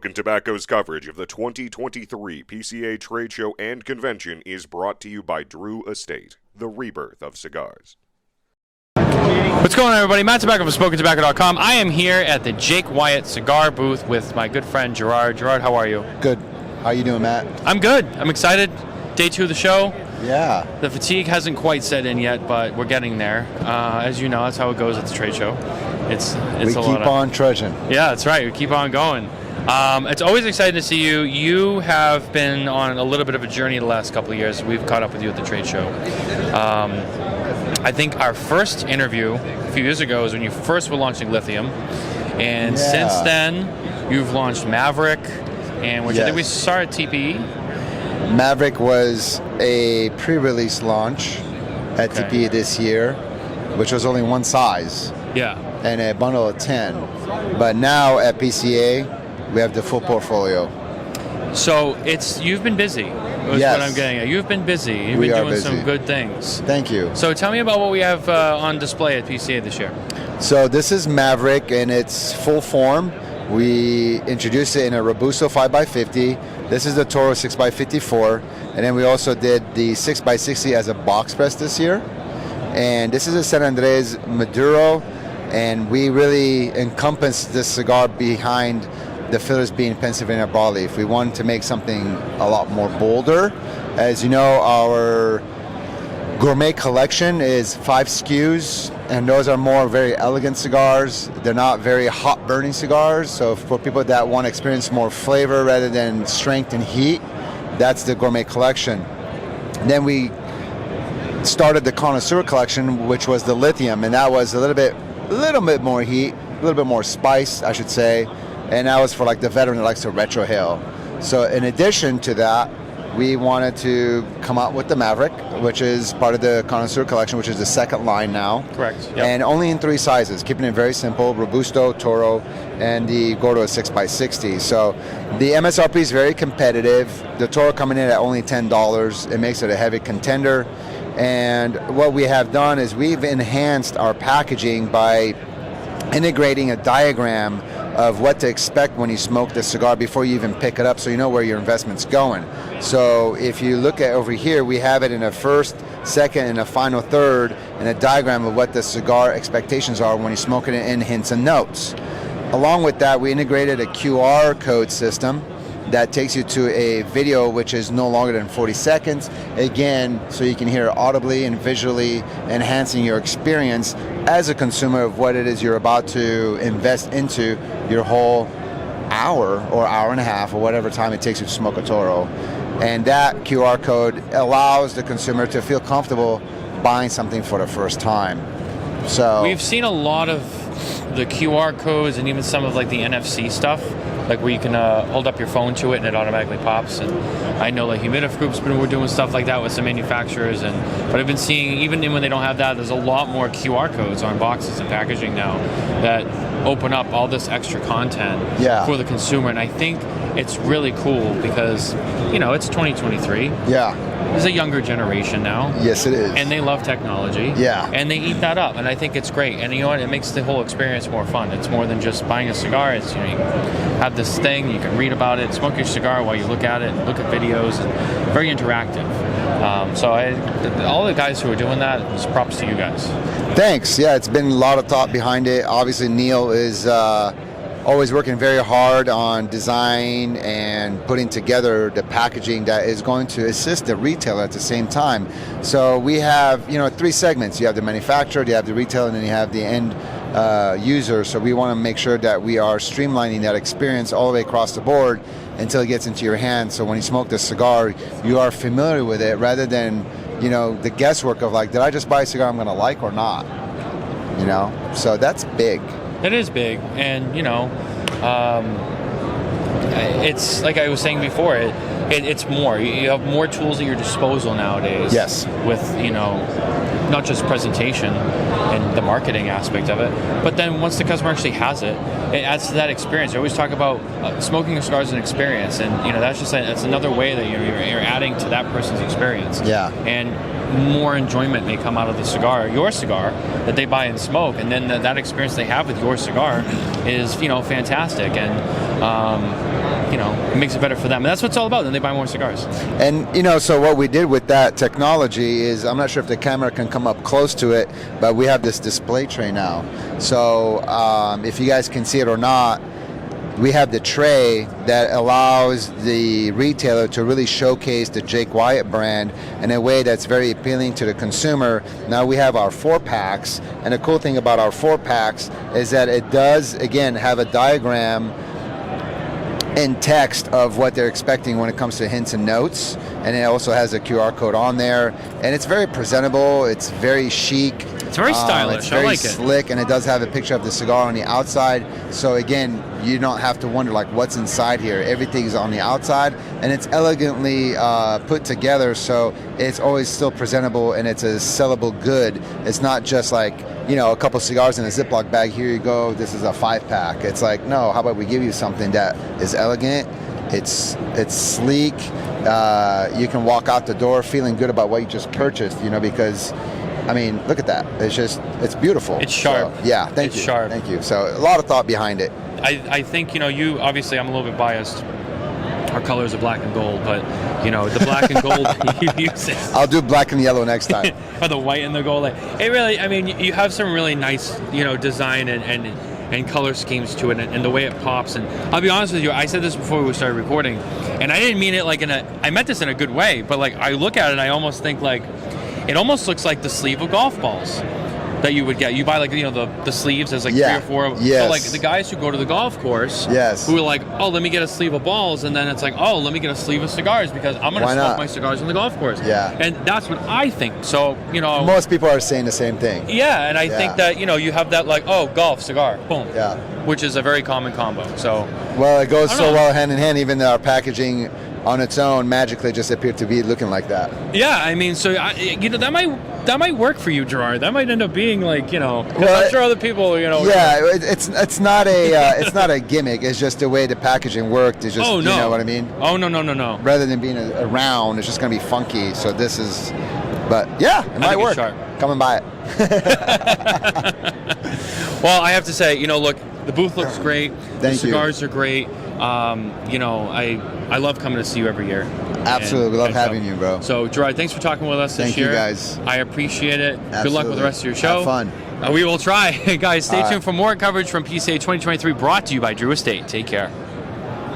Smokin' Tobacco's coverage of the 2023 PCA Trade Show and Convention is brought to you by Drew Estate, the rebirth of cigars. What's going on, everybody? Matt Tobacco from SmokingTobacco.com. I am here at the Jake Wyatt cigar booth with my good friend Gerard. Gerard, how are you? Good. How you doing, Matt? I'm good. I'm excited. Day 2 of the show. Yeah. The fatigue hasn't quite set in yet, but we're getting there. As you know, that's how it goes at the trade show. It's we keep on trudging. Yeah, that's right. We keep on going. It's always exciting to see you. You have been on a little bit of a journey the last couple of years. We've caught up with you at the trade show. I think our first interview a few years ago was when you first were launching Lithium. And since then, you've launched Maverick, and which I think we saw at TPE. Maverick was a pre-release launch at TPE this year, which was only one size. Yeah. And a bundle of 10. But now at PCA, we have the full portfolio. So you've been busy. Is what I'm getting at. You've been busy. You've been doing some good things. Thank you. So tell me about what we have on display at PCA this year. So this is Maverick in its full form. We introduced it in a Robusto 5x50. This is the Toro 6x54. And then we also did the 6x60 as a box press this year. And this is a San Andres Maduro. And we really encompass this cigar behind the fillers being Pennsylvania broadleaf. We wanted to make something a lot more bolder. As you know, our gourmet collection is 5 SKUs, and those are more very elegant cigars. They're not very hot burning cigars, so for people that want to experience more flavor rather than strength and heat, that's the gourmet collection. And then we started the connoisseur collection, which was the Lithium, and that was a little bit more heat, a little bit more spice, I should say. And that was for like the veteran that likes to retrohale. So in addition to that, we wanted to come out with the Maverick, which is part of the Connoisseur collection, which is the second line now. Correct. Yep. And only in 3 sizes, keeping it very simple: Robusto, Toro, and the Gordo 6x60. So the MSRP is very competitive. The Toro coming in at only $10. It makes it a heavy contender. And what we have done is we've enhanced our packaging by integrating a diagram of what to expect when you smoke the cigar before you even pick it up, so you know where your investment's going. So if you look at over here, we have it in a first, second, and a final third, and a diagram of what the cigar expectations are when you're smoking it in hints and notes. Along with that, we integrated a QR code system that takes you to a video which is no longer than 40 seconds, again, so you can hear it audibly and visually, enhancing your experience as a consumer of what it is you're about to invest into your whole hour or hour and a half or whatever time it takes you to smoke a Toro. And that QR code allows the consumer to feel comfortable buying something for the first time. So we've seen a lot of the QR codes and even some of like the NFC stuff, like where you can hold up your phone to it and it automatically pops. And I know like Humidif Group's we're doing stuff like that with some manufacturers, but I've been seeing even when they don't have that, there's a lot more QR codes on boxes and packaging now that open up all this extra content for the consumer. And I think it's really cool because it's 2023. There's a younger generation now. Yes, it is. And they love technology. And they eat that up. And I think it's great. And you know what? It makes the whole experience more fun. It's more than just buying a cigar. It's, you have this thing, you can read about it, smoke your cigar while you look at it, look at videos, and very interactive. So all the guys who are doing that, just props to you guys. Thanks. Yeah, it's been a lot of thought behind it. Obviously, Neil is always working very hard on design and putting together the packaging that is going to assist the retailer at the same time. So we have 3 segments. You have the manufacturer, you have the retailer, and then you have the end user. So we want to make sure that we are streamlining that experience all the way across the board until it gets into your hand. So when you smoke the cigar, you are familiar with it rather than the guesswork of like, did I just buy a cigar I'm going to like or not? So that's big. It is big, and it's like I was saying before. It's more. You have more tools at your disposal nowadays. Yes. With not just presentation and the marketing aspect of it, but then once the customer actually has it, it adds to that experience. I always talk about smoking a cigar as an experience, and that's just that's another way that you're adding to that person's experience. Yeah. And more enjoyment may come out of the cigar, your cigar, that they buy and smoke, and then that experience they have with your cigar is, fantastic, and it makes it better for them. And that's what it's all about. Then they buy more cigars. And so what we did with that technology is, I'm not sure if the camera can come up close to it, but we have this display tray now. So if you guys can see it or not, we have the tray that allows the retailer to really showcase the Jake Wyatt brand in a way that's very appealing to the consumer. Now we have our 4-packs, and the cool thing about our 4-packs is that it does, again, have a diagram in text of what they're expecting when it comes to hints and notes, and it also has a QR code on there, and it's very presentable, it's very chic. It's very stylish. It's very I like slick, and it does have a picture of the cigar on the outside. So again, you don't have to wonder like what's inside here. Everything's on the outside, and it's elegantly put together. So it's always still presentable, and it's a sellable good. It's not just like a couple cigars in a Ziploc bag. Here you go. This is a 5-pack. It's like, no. How about we give you something that is elegant? It's sleek. You can walk out the door feeling good about what you just purchased. Because. I mean, look at that. It's beautiful. It's sharp. So, yeah, thank you. It's sharp. Thank you. So a lot of thought behind it. I think, you obviously, I'm a little bit biased. Our colors are black and gold, but, the black and gold you use it. I'll do black and yellow next time. Or the white and the gold. It really, you have some really nice, design and color schemes to it, and the way it pops. And I'll be honest with you, I said this before we started recording, and I didn't mean it I meant this in a good way, but I look at it and I almost think it almost looks like the sleeve of golf balls that you would get. You buy the sleeves. There's 3 or 4 of them. Yes. So the guys who go to the golf course, yes, who are oh, let me get a sleeve of balls, and then it's oh, let me get a sleeve of cigars because I'm going to smoke my cigars on the golf course. Yeah. And that's what I think. So, most people are saying the same thing. Yeah, and I think that, you have that golf, cigar, boom. Yeah. Which is a very common combo. So. Well, it goes so well hand in hand, even our packaging on its own magically just appeared to be looking like that. Yeah, so that might work for you, Gerard. That might end up being well, I'm sure other people, Yeah, it's not a it's not a gimmick. It's just the way the packaging worked. It's just you know what I mean. Oh no. Rather than being a round, it's just gonna be funky. So this is, but yeah, it might work. Come and buy it. Well, I have to say, look, the booth looks great. The cigars are great. I love coming to see you every year. Absolutely. We love having you, bro. So, Gerard, thanks for talking with us this year. Thank you, guys. I appreciate it. Absolutely. Good luck with the rest of your show. Have fun. We will try. Guys, stay tuned for more coverage from PCA 2023 brought to you by Drew Estate. Take care.